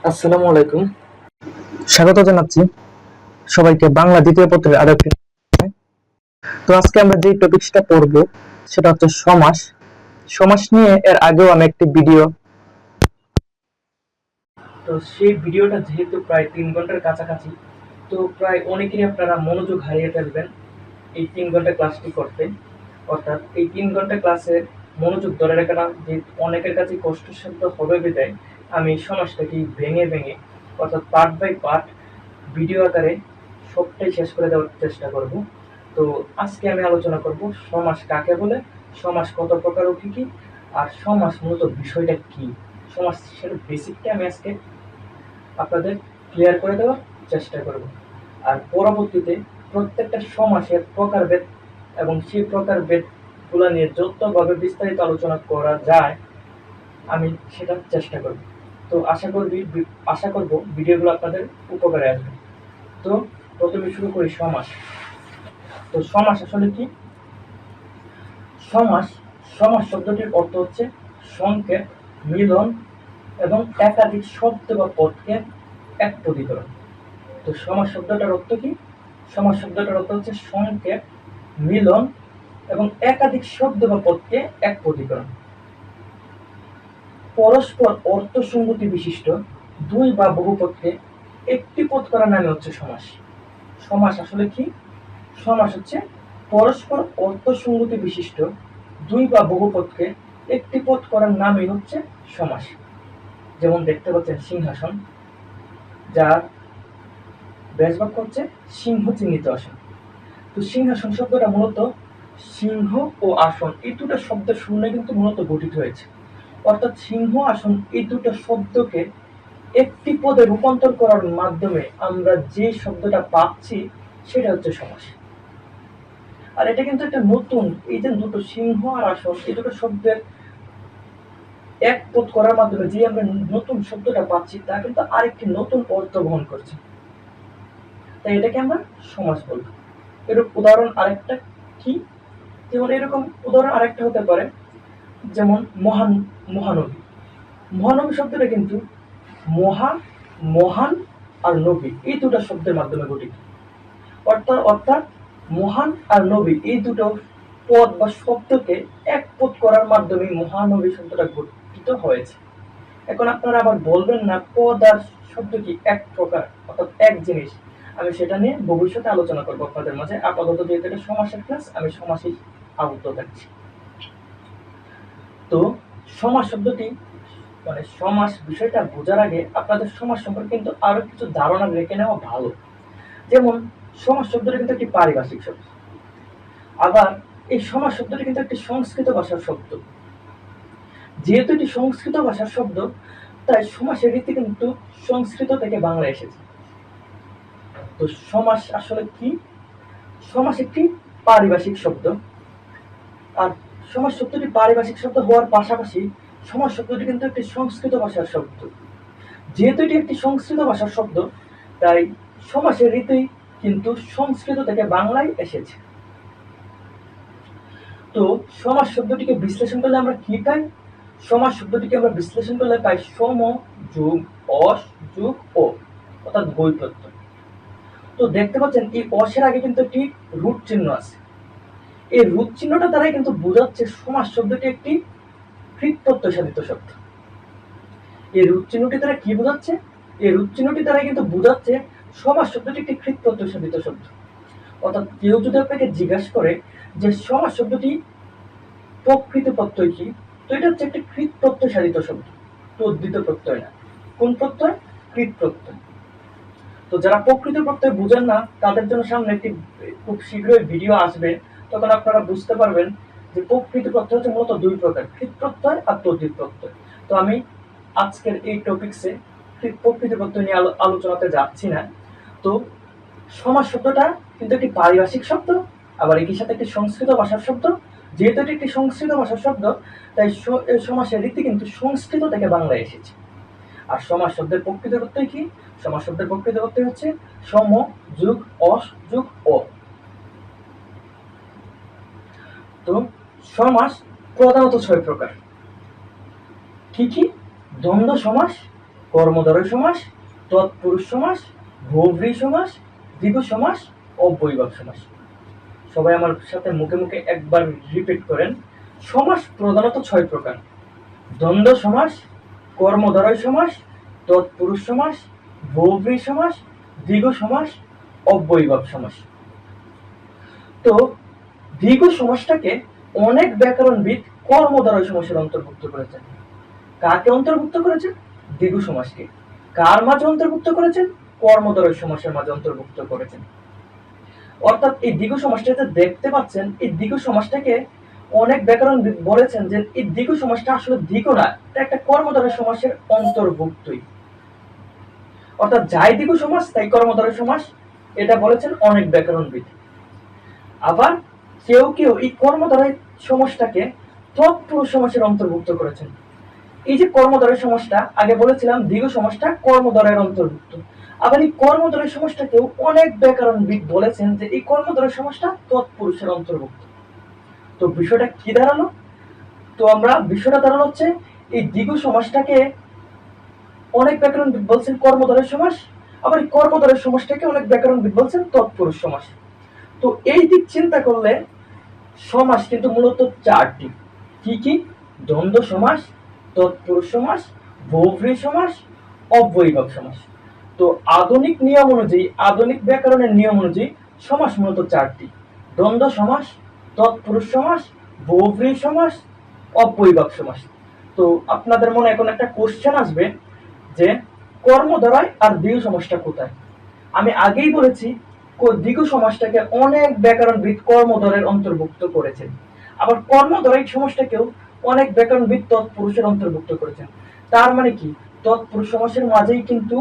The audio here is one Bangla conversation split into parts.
আসসালামু আলাইকুম। স্বাগত জানাচ্ছি সবাইকে বাংলা দ্বিতীয় পত্রের আরেকটি। তো আজকে আমরা যে টপিকসটা পড়ব সেটা হচ্ছে সমাস। সমাস নিয়ে এর আগেও আমি একটি ভিডিও তো সেই ভিডিওটা যেহেতু প্রায় 3 ঘন্টার কাছাকাছি, তো প্রায় অনেকেরই আপনারা মনোযোগ হারিয়ে ফেলবেন এই 3 ঘন্টা ক্লাসটি করতে। অর্থাৎ এই 3 ঘন্টা ক্লাসে মনোযোগ ধরে রাখাটা যে অনেকের কাছে কষ্টসাধ্য হবে বিধায় আমি সমাজটাকে ভেঙে ভেঙে অর্থাৎ পার্ট বাই পার্ট ভিডিও আকারে সবটাই শেষ করে দেওয়ার চেষ্টা করব। তো আজকে আমি আলোচনা করব সমাস কাকে বলে, সমাস কত প্রকার ও কি কি, আর সমাস মূলত বিষয়টা কি, সমাসের বেসিকটা আমি আজকে আপনাদের ক্লিয়ার করে দেওয়ার চেষ্টা করব। আর পরবর্তীতে প্রত্যেকটা সমাসের প্রকারভেদ এবং সেই প্রকারভেদগুলো নিয়ে যতভাবে বিস্তারিত আলোচনা করা যায় আমি সেটার চেষ্টা করব। তো আশা করব ভিডিওগুলো আপনাদের উপকারে আসবে। তো প্রথমে শুরু করি সমাস। তো সমাস আসলে কি? সমাস সমাস শব্দটির অর্থ হচ্ছে সংক্ষেপ, মিলন এবং একাধিক শব্দ বা পদকে একপদীকরণ। তো সমাস শব্দটার অর্থ কি? সমাস শব্দটার অর্থ হচ্ছে সংক্ষেপ, মিলন এবং একাধিক শব্দ বা পদকে একপদীকরণ। পরস্পর অর্থসঙ্গতি বিশিষ্ট দুই বা বহু পদকে একটি পদ করার নামে হচ্ছে সমাস। সমাস আসলে কি? সমাস হচ্ছে পরস্পর অর্থসঙ্গতি বিশিষ্ট দুই বা বহু পদকে একটি পদ করার নামই হচ্ছে সমাস। যেমন দেখতে পাচ্ছেন সিংহাসন, যার ব্যাসবাক্য হচ্ছে সিংহ চিহ্নিত আসন। তো সিংহাসন শব্দটা মূলত সিংহ ও আসন এই দুটো শব্দের শূন্যে কিন্তু মূলত গঠিত হয়েছে। অর্থাৎ সিংহ আসন এই দুটো শব্দকে একটি পদে রূপান্তর করার মাধ্যমে আমরা যে শব্দটা পাচ্ছি সেটা হচ্ছে সমাস। আর এটা কিন্তু একটা নতুন, এই যে দুটো সিংহ আর আসন এই দুটো শব্দের এক পদ করার মাধ্যমে যে আমরা নতুন শব্দটা পাচ্ছি তা কিন্তু আরেকটি নতুন অর্থ বহন করছে, তাই এটাকে আমরা সমাস বলবো। এরূপ উদাহরণ আরেকটা কি? যেমন এরকম উদাহরণ আরেকটা হতে পারে, যেমন মহানবী। মহানবী শব্দটা কিন্তু মহা, মহান আর নবী এই দুটো শব্দের মাধ্যমে গঠিত। অর্থাৎ মহান আর নবী এই দুটো পদ বা শব্দকে এক পদ করার মাধ্যমে মহানবী শব্দটা গঠিত হয়েছে। এখন আপনারা আবার বলবেন না পদ আর শব্দ কি এক প্রকার অর্থাৎ এক জিনিস। আমি সেটা নিয়ে ভবিষ্যতে আলোচনা করবো আপনাদের মাঝে। আপাতত যেহেতু এটা সমাসের ক্লাস, আমি সমাসেই আবদ্ধ থাকছি। তো সমাস শব্দটি মানে সমাস বিষয়টা বোঝার আগে আপনাদের সমাস সম্পর্কে কিন্তু আরো কিছু ধারণা রেখে নেওয়া ভালো। যেমন সমাস শব্দটা কিন্তু একটি পারিভাষিক শব্দ, আবার এই সমাস শব্দটি কিন্তু একটি সংস্কৃত ভাষার শব্দ। যেহেতু এটি সংস্কৃত ভাষার শব্দ, তাই সমাসের রীতি কিন্তু সংস্কৃত থেকে বাংলায় এসেছে। তো সমাস আসলে কি? সমাস একটি পারিভাষিক শব্দ। আর সমাস শব্দটি পারিভাষিক শব্দ হওয়ার পাশাপাশি সমাস শব্দটি কিন্তু একটি সংস্কৃত ভাষার শব্দ। যেহেতু এটি একটি সংস্কৃত ভাষার শব্দ, তাই সমাসের রীতি কিন্তু সংস্কৃত থেকে বাংলায় এসেছে। তো সমাস শব্দটিকে বিশ্লেষণ করলে আমরা কি পাই? সমাস শব্দটিকে আমরা বিশ্লেষণ করলে পাই সম যোগ অস যোগ ও, অর্থাৎ বৈ প্রত্যয়। তো দেখতে পাচ্ছেন এই অসের আগে কিন্তু একটি রুট চিহ্ন আছে। এই রুট চিহ্নটা দ্বারাই কিন্তু বোঝাচ্ছে সমাস শব্দটি একটি কৃৎ প্রত্যয় সাধিত শব্দ। এই রুট চিহ্নটি দ্বারা কি বোঝাচ্ছে? এই রুট চিহ্নটি দ্বারাই কিন্তু বোঝাচ্ছে সমাস শব্দটি একটি কৃৎ প্রত্যয় সাধিত শব্দ। অর্থাৎ কেউ যদি আপনাকে জিজ্ঞাসা করে যে সমাস শব্দটি প্রকৃত প্রত্যয় কি, তো এটা হচ্ছে একটি কৃৎ প্রত্যয় সাধিত শব্দ, তদ্ধিত প্রত্যয় না। কোন প্রত্যয়? কৃৎ প্রত্যয়। তো যারা প্রকৃত প্রত্যয় বুঝেন না তাদের জন্য সামনে একটি খুব শীঘ্রই ভিডিও আসবে, তখন আপনারা বুঝতে পারবেন যে প্রকৃত প্রত্যয় হচ্ছে মূলত দুই প্রকার, কৃৎ প্রত্যয় আর তদ্ধিত প্রত্যয়। তো আমি আজকের এই টপিকসে প্রকৃত প্রত্যয় নিয়ে আলোচনাতে যাচ্ছি না। তো সমাস শব্দটা কিন্তু একটি পারিভাষিক শব্দ, আবার একই সাথে একটি সংস্কৃত ভাষার শব্দ। যেহেতু এটি একটি সংস্কৃত ভাষার শব্দ, তাই সমাসের রীতি কিন্তু সংস্কৃত থেকে বাংলায় এসেছে। আর সমাস শব্দের প্রকৃত প্রত্যয় কি? সমাস শব্দের প্রকৃত প্রত্যয় হচ্ছে সম যোগ অস যোগ অ। তো সমাস প্রধানত 6 প্রকার। কি কি? দ্বন্দ্ব সমাস, কর্মধারয় সমাস, তৎপুরুষ সমাস, বহুব্রীহি সমাস, দ্বিগু সমাস, অব্যয়ীভাব সমাস। সবাই আমার সাথে মুখে মুখে একবার রিপিট করেন। সমাস প্রধানত 6 প্রকার: দ্বন্দ্ব সমাস, কর্মধারয় সমাস, তৎপুরুষ সমাস, বহুব্রীহি সমাস, দ্বিগু সমাস, অব্যয়ীভাব সমাস। তো দ্বিগু সমাসটাকে অনেক ব্যাকরণবিদ কর্মধারয় সমাসের অন্তর্ভুক্ত করেছেন। কাকে অন্তর্ভুক্ত করেছেন? দ্বিগু সমাসকে। কার মাঝে অন্তর্ভুক্ত করেছেন? কর্মধারয় সমাসের মাঝে অন্তর্ভুক্ত করেছেন। অর্থাৎ এই দ্বিগু সমাসটাতে দেখতে পাচ্ছেন, এই দ্বিগু সমাসটাকে অনেক ব্যাকরণবিদ বলেছেন যে এই দ্বিগু সমাসটা আসলে দ্বিগু না, এটা একটা কর্মধারয় সমাসের অন্তর্ভুক্তই। অর্থাৎ যাই দ্বিগু সমাস তাই কর্মধারয় সমাস, এটা বলেছেন অনেক ব্যাকরণবিদ। আবার কেউ কেউ এই কর্মধারয় সমাসটাকে তৎপুরুষ সমাসের অন্তর্ভুক্ত করেছেন। এই যে কর্মধারয় সমাসটা আগে বলেছিলাম দ্বিগু সমাসটা কর্মধারয়ের অন্তর্ভুক্ত, আবার এই কর্মধারয় সমাসটাকেও অনেক ব্যাকরণবিদ বলেছেন যে এই কর্মধারয় সমাসটা তৎপুরুষের অন্তর্ভুক্ত। তো বিষয়টা কি দাঁড়ালো? তো আমরা বিষয়টা দাঁড়ালো হচ্ছে এই দ্বিগু সমাসটাকে অনেক ব্যাকরণবিদ বলছেন কর্মধারয় সমাস, আবার এই কর্মধারয় সমাসটাকে অনেক ব্যাকরণবিদ বলছেন তৎপুরুষ সমাস। তো এই দিক চিন্তা করলে সমাস কিন্তু মূলত 4টি। কি কি? দ্বন্দ্ব সমাস, তৎপুরুষ সমাস, বহুব্রীহি সমাস, অব্যয়ীভাব সমাস। তো আধুনিক নিয়ম অনুযায়ী, আধুনিক ব্যাকরণের নিয়ম অনুযায়ী সমাস মূলত 4টি: দ্বন্দ্ব সমাস, তৎপুরুষ সমাস, বহুব্রীহি সমাস, অব্যয়ীভাব সমাস। তো আপনাদের মনে এখন একটা কোশ্চেন আসবে যে কর্মধারয় আর দ্বিগু সমাসটা কোথায়? আমি আগেই বলেছি দ্বিগু সমাসটাকে অনেক ব্যাকরণবিদ কর্মধারয়ের অন্তর্ভুক্ত করেছেন, আবার কর্মধারয় সমাসটাকেও অনেক ব্যাকরণবিদ তৎপুরুষের অন্তর্ভুক্ত করেছেন। তার মানে কি, তৎপুরুষ সমাসের মাঝেই কিন্তু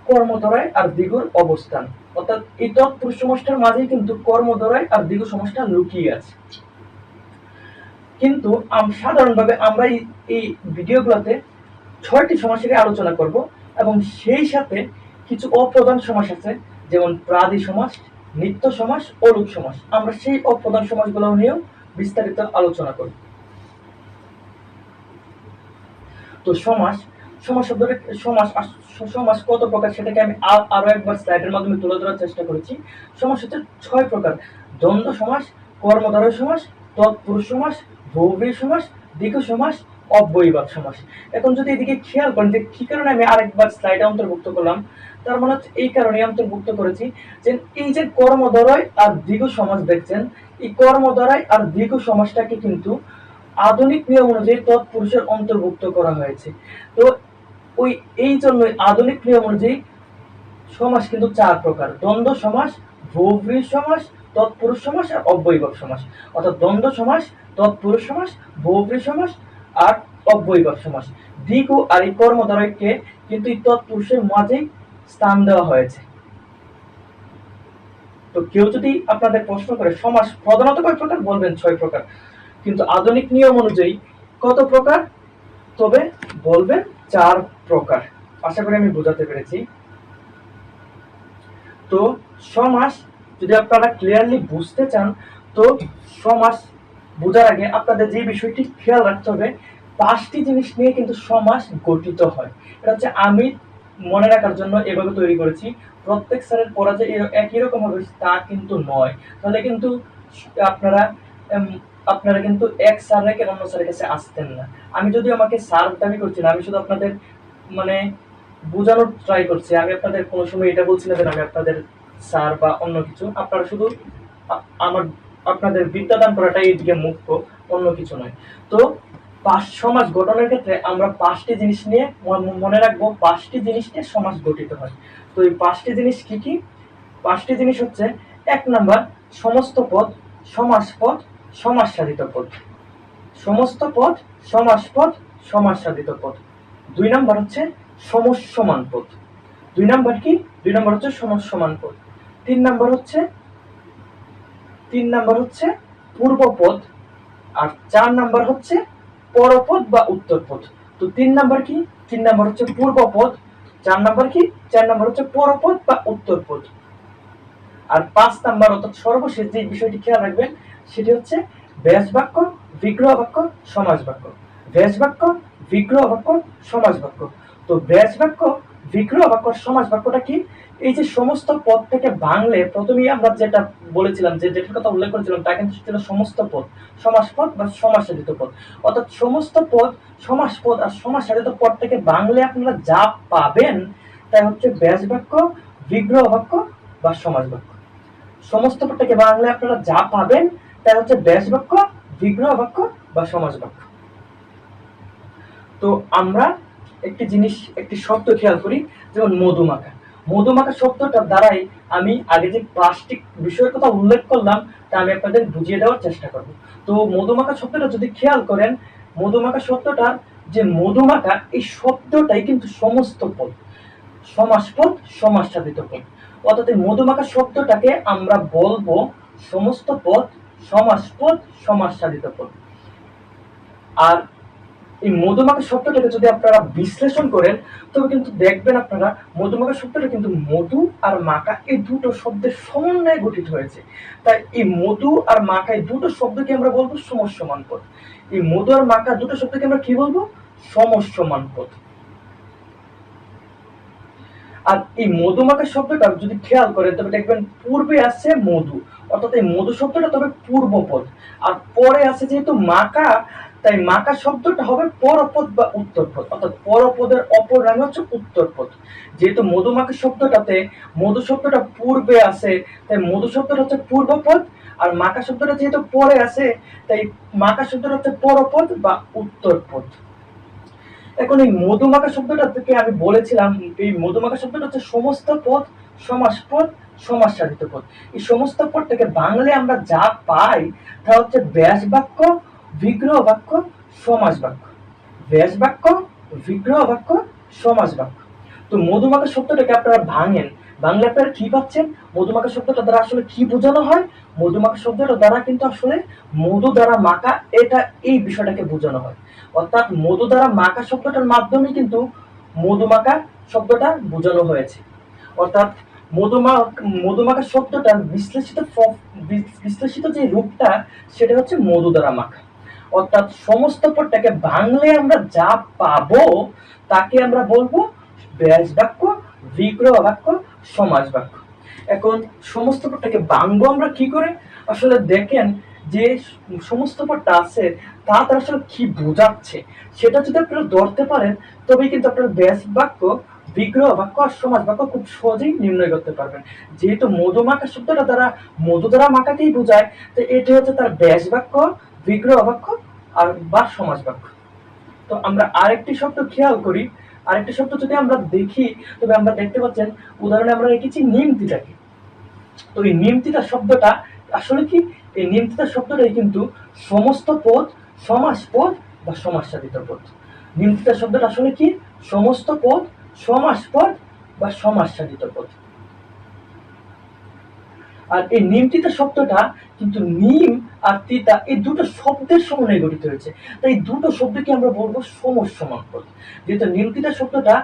কর্মধারয় আর দ্বিগুর অবস্থান, অর্থাৎ এই তৎপুরুষ সমাসটার মাঝেই কিন্তু কর্মধারয় আর দ্বিগু সমাসটা লুকিয়ে আছে। কিন্তু সাধারণভাবে আমরা এই ভিডিওগুলোতে 6টি সমাসের আলোচনা করব, এবং সেই সাথে কিছু অপ্রধান সমাস আছে, যেমন প্রাদি সমাস, নিত্য সমাস, অলুক সমাস। আমরা সেই অপ্রধান সমাসগুলো নিয়েও বিস্তারিত আলোচনা করব। তো সমাস শব্দটা সমাস কত প্রকার সেটাকে আমি আরো একবার স্লাইডের মাধ্যমে তুলে ধরার চেষ্টা করেছি। সমাস হচ্ছে 6 প্রকার: দ্বন্দ্ব সমাস, কর্মধারয় সমাস, তৎপুরুষ সমাস, বহুব্রীহি সমাস, দ্বিগু সমাস, অব্যয়ীভাব সমাস। এখন যদি এদিকে খেয়াল করেন যে কি কারণে আমি আরেকবার স্লাইডে অন্তর্ভুক্ত করলাম, তার মানে হচ্ছে এই কারণে অন্তর্ভুক্ত করেছি যে এই যে কর্মধারয় আর দ্বিগু সমাস দেখছেন, এই কর্মধারয় আর দ্বিগু সমাসটাকে কিন্তু আধুনিক নিয়ম অনুযায়ী তৎপুরুষের অন্তর্ভুক্ত করা হয়েছে। তো এই জন্য আধুনিক নিয়ম অনুযায়ী সমাস কিন্তু 4 প্রকার: দ্বন্দ্ব সমাস, বহুব্রীহি সমাস, তৎপুরুষ সমাস আর অব্যয়ীভাব সমাস। অর্থাৎ দ্বন্দ্ব সমাস, তৎপুরুষ সমাস, বহুব্রীহি সমাস আর অব্যয়ীভাব সমাস। দ্বিগু আর এই কর্মধারয়কে কিন্তু এই তৎপুরুষের মাঝেই স্থান দেওয়া হয়েছে। তো কেউ যদি আপনাদের প্রশ্ন করে সমাস প্রধানত কয় প্রকার, বলবেন 6 প্রকার, কিন্তু আধুনিক নিয়ম অনুযায়ী কত প্রকার? তবে বলবেন 4 প্রকার। আশা করি আমি বোঝাতে পেরেছি। তো সমাস যদি আপনারা ক্লিয়ারলি বুঝতে চান, তো সমাস বোঝার আগে আপনাদের যে বিষয়টি খেয়াল রাখতে হবে, 5টি জিনিস নিয়ে কিন্তু সমাস গঠিত হয়। এটা হচ্ছে আমি মনে রাখার জন্য এভাবে তৈরি করেছি। প্রত্যেক স্যারের পড়া যে একই রকম হবে তা কিন্তু নয়, তাহলে কিন্তু আপনারা কিন্তু এক স্যার রেখে অন্য স্যারের কাছে আসতেন না। আমি যদি আমাকে স্যার দাবি করছি না, আমি শুধু আপনাদের মানে বোঝানোর ট্রাই করছি। আমি আপনাদের কোনো সময় এটা বলছি না যে আমি আপনাদের স্যার বা অন্য কিছু। আপনারা শুধু আপনাদের বিদ্যাদান করাটাই এদিকে মুখ্য, অন্য কিছু নয়। তো সমাজ গঠনের ক্ষেত্রে আমরা 5টি জিনিস নিয়ে মনে রাখবো, 5টি জিনিস নিয়ে সমাজ গঠিত হয়। তো এই 5টি জিনিস কি কি? 5টি জিনিস হচ্ছে: 1 নাম্বার সমস্ত পদ, সমাস পদ, সমাস সাধিত পদ। সমস্ত পদ, সমাস পদ, সমাস সাধিত পদ। 2 নাম্বার হচ্ছে সমসমান পদ। 2 নাম্বার কি? 2 নাম্বার হচ্ছে সমসমান পদ। 3 নাম্বার হচ্ছে পূর্বপদ, আর 4 নাম্বার হচ্ছে পরপদ বা উত্তরপদ। তো 3 নাম্বার কি? 3 নাম্বার হচ্ছে পূর্বপদ। 4 নাম্বার কি? 4 নাম্বার হচ্ছে পরপদ বা উত্তরপদ। আর 5 নাম্বার অর্থাৎ সর্বশেষ যে বিষয়টি খেয়াল রাখবেন সেটি হচ্ছে ব্যাস বাক্য, বিগ্রহ বাক্য, সমাস বাক্য। ব্যাস বাক্য, বিগ্রহ বাক্য, সমাস বাক্য। তো ব্যাস বাক্য, বিগ্রহ বাক্য, সমাস বাক্যটা কি? এই যে সমস্ত পদ থেকে ভাঙলে প্রথমেই আমরা যেটা বলেছিলাম, যে যেটার কথা উল্লেখ করেছিলাম তা কিন্তু ছিল সমস্ত পদ, সমাস পদ বা সমাস সাধিত পদ। অর্থাৎ সমস্ত পদ, সমাস পদ আর সমাস সাধিত পদ থেকে ভাঙলে আপনারা যা পাবেন তাই হচ্ছে ব্যাস বাক্য, বিগ্রহ বাক্য বা সমাস বাক্য। সমস্ত পদ থেকে ভাঙলে আপনারা যা পাবেন তাই হচ্ছে ব্যাস বাক্য, বিগ্রহ বাক্য বা সমাস বাক্য। তো আমরা একটি জিনিস, একটি শব্দ খেয়াল করি, যেমন মধুমাখা। মধুমাখা শব্দটার দ্বারাই আমি আগে যে প্লাস্টিক বিষয়ের কথা উল্লেখ করলাম তা আমি আপনাদের বুঝিয়ে দেওয়ার চেষ্টা করব। তো মধুমাখা শব্দটা যদি খেয়াল করেন, মধুমাখা শব্দটার যে মধুমাখা, এই শব্দটাই কিন্তু সমস্ত পদ, সমাস পদ, সমাস সাধিত পদ। অর্থাৎ এই মধুমাখা শব্দটাকে আমরা বলবো সমস্ত পদ, সমাস পদ, সমাস সাধিত পদ। আর এই মধুমাখা শব্দটাকে যদি আপনারা বিশ্লেষণ করেন তবে কিন্তু দেখবেন আপনারা মধুমাখা শব্দটা কিন্তু মধু আর মাখা এই দুটো শব্দের সমন্বয়ে গঠিত হয়েছে। তাই এই মধু আর মাখা এই দুটো শব্দকে আমরা বলবো সমসমান পদ। এই মধু আর মাখা দুটো শব্দকে আমরা কি বলবো? সমসমান পদ। আর এই মধুমাখা শব্দটা যদি খেয়াল করেন তবে দেখবেন পূর্বে আছে মধু, অর্থাৎ এই মধু শব্দটা তবে পূর্বপদ, আর পরে আছে যেহেতু মাকা, তাই মাকা শব্দটা হবে পরপদ বা উত্তরপদ, অর্থাৎ পরপদের অপর নাম হচ্ছে উত্তরপদ। যেহেতু মধুমাখা শব্দটাতে মধু শব্দটা পূর্বে আছে তাই মধু শব্দটা হচ্ছে পূর্বপদ, আর মাকা শব্দটা যেহেতু পরে আছে তাই মাকা শব্দটা হচ্ছে পরপদ বা উত্তরপদ। এখন এই মধুমাখা শব্দটা থেকে আমি বলেছিলাম, এই মধুমাখা শব্দটা হচ্ছে সমস্ত পদ, সমাস পদ, সমাস সাধিত পদ। এই সমস্ত পদ থেকে বাংলায় আমরা যা পাই তা হচ্ছে ব্যাস বাক্য, বিগ্রহ বাক্য, সমাস বাক্য। ব্যাস বাক্য, বিগ্রহ বাক্য, সমাস বাক্য। তো মধুমাখা শব্দটাকে আপনারা ভাঙেন, বাংলা আপনারা কি পাচ্ছেন? মধুমাখা শব্দটা দ্বারা আসলে কি বোঝানো হয়? মধুমাখা শব্দটা দ্বারা কিন্তু আসলে মধু দ্বারা মাখা, এটা এই বিষয়টাকে বোঝানো হয়। অর্থাৎ মধু দ্বারা মাখা শব্দটার মাধ্যমে কিন্তু মধুমাখা শব্দটা বোঝানো হয়েছে। অর্থাৎ মধুমাখা শব্দটার বিশ্লেষিত যে রূপটা সেটা হচ্ছে মধু দ্বারা মাখা। অর্থাৎ সমস্ত পদটাকে ভাঙলে আমরা যা পাবো তাকে আমরা বলবো ব্যাস বাক্য, বিগ্রহ বাক্য, সমাস বাক্য। এখন সমস্ত পদটাকে ভাঙবো আমরা কি করে? আসলে দেখেন যে সমস্ত পদটা আছে তা তার আসলে কি বোঝাচ্ছে সেটা যদি আপনারা ধরতে পারেন তবেই কিন্তু আপনারা ব্যাস বাক্য, বিগ্রহ বাক্য আর সমাস বাক্য খুব সহজেই নির্ণয় করতে পারবেন। যেহেতু মধুমাখা শব্দটা দ্বারা মধু দ্বারা মাখাকেই বোঝায়, তো এটা হচ্ছে তার ব্যাস বাক্য, বিগ্রহ বাক্য আর বা সমাস বাক্য। তো আমরা আরেকটি শব্দ খেয়াল করি, আরেকটি শব্দ যদি আমরা দেখি তবে আমরা দেখতে পাচ্ছেন উদাহরণে আমরা রেখেছি নিমতিতাকে। তো এই নিমতিতা শব্দটা আসলে কি? এই নিমতিতা শব্দটাই কিন্তু সমস্ত পদ, সমাস পদ বা সমাস সাধিত পদ। নিমতিতা শব্দটা আসলে কি? সমস্ত পদ, সমাস পদ বা সমাস সাধিত পদ। আর এই নিমতিতা শব্দটা কিন্তু নিম আর তিতা এই দুটো শব্দের সমন্বয়ে গঠিত হয়েছে, তাই এই দুটো শব্দকে আমরা বলবো সমসমান পদ। যেহেতু নিমতিতা শব্দটা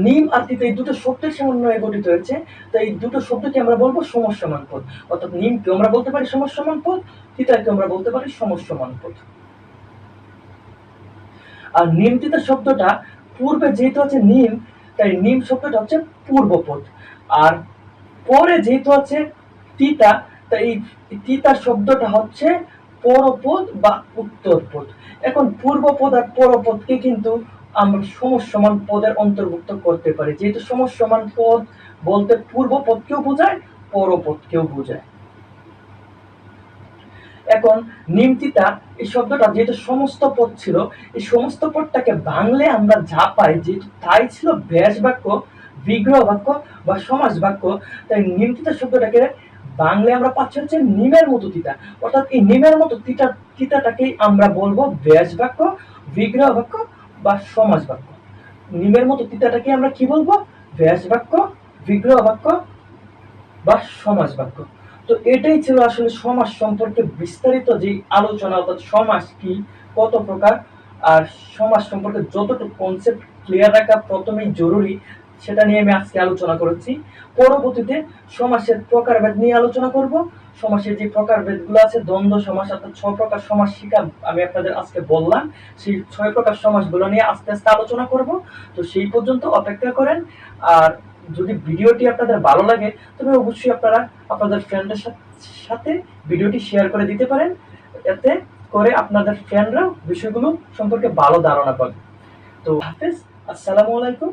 নিম আর তিতা এই দুটো শব্দের সমন্বয়ে গঠিত হয়েছে, তাই এই দুটো শব্দকে আমরা বলবো সমসমান পদ। অর্থাৎ নিমকে আমরা বলতে পারি সমসমান পদ, তিতাকে আমরা বলতে পারি সমসমান পদ। আর নিমতিতা শব্দটা পূর্বে যেহেতু আছে নিম, তাই নিম শব্দটা হচ্ছে পূর্বপদ, আর পরে যেহেতু আছে তিতা তাই তিতা শব্দটা হচ্ছে পরপদ বা উত্তরপদ। এখন পূর্বপদ আর পরপদকে কিন্তু আমরা সমসমান পদের অন্তর্ভুক্ত করতে পারি, যেহেতু সমসমান পদ বলতে পূর্বপদকেও বোঝায়, পরপদকেও বোঝায়। এখন নিমতিতা এই শব্দটা যেহেতু সমস্ত পদ ছিল, এই সমস্ত পদটাকে ভাঙলে আমরা যা পাই যেহেতু তাই ছিল ব্যাস বাক্য, বিগ্রহ বাক্য বা সমাস বাক্য, তাই নিমতিতা শব্দটাকে বাংলায় আমরা পাচ্ছি হচ্ছে নিমের মতো তিতা। অর্থাৎ এই নিমের মতো তিতাটাকেই আমরা বলবো ব্যাস বাক্য, বিগ্রহ বাক্য বা সমাস বাক্য। নিমের মতো তিতাটাকে আমরা কি বলবো? ব্যাস বাক্য, বিগ্রহ বাক্য বা সমাস বাক্য। তো এটাই ছিল আসলে সমাস সম্পর্কে বিস্তারিত যে আলোচনা, অর্থাৎ সমাস কি, কত প্রকার, আর সমাস সম্পর্কে যতটুকু কনসেপ্ট ক্লিয়ার রাখা প্রথমেই জরুরি সেটা নিয়ে আমি আজকে আলোচনা করেছি। পরবর্তীতে সমাসের প্রকারভেদ নিয়ে আলোচনা করব। সমাসের যে প্রকারভেদগুলো আছে, দ্বন্দ্ব সমাস অর্থাৎ 6 প্রকার সমাস শিখা আমি আপনাদের আজকে বললাম, সেই 6 প্রকার সমাসগুলো নিয়ে আস্তে আস্তে আলোচনা করব। তো সেই পর্যন্ত অপেক্ষা করেন। আর যদি ভিডিওটি আপনাদের ভালো লাগে তবে অবশ্যই আপনারা আপনাদের ফ্রেন্ডের সাথে ভিডিওটি শেয়ার করে দিতে পারেন, এতে করে আপনাদের ফ্রেন্ডরা বিষয়গুলো সম্পর্কে ভালো ধারণা পাবে। তো হাফেজ, আসসালামু আলাইকুম।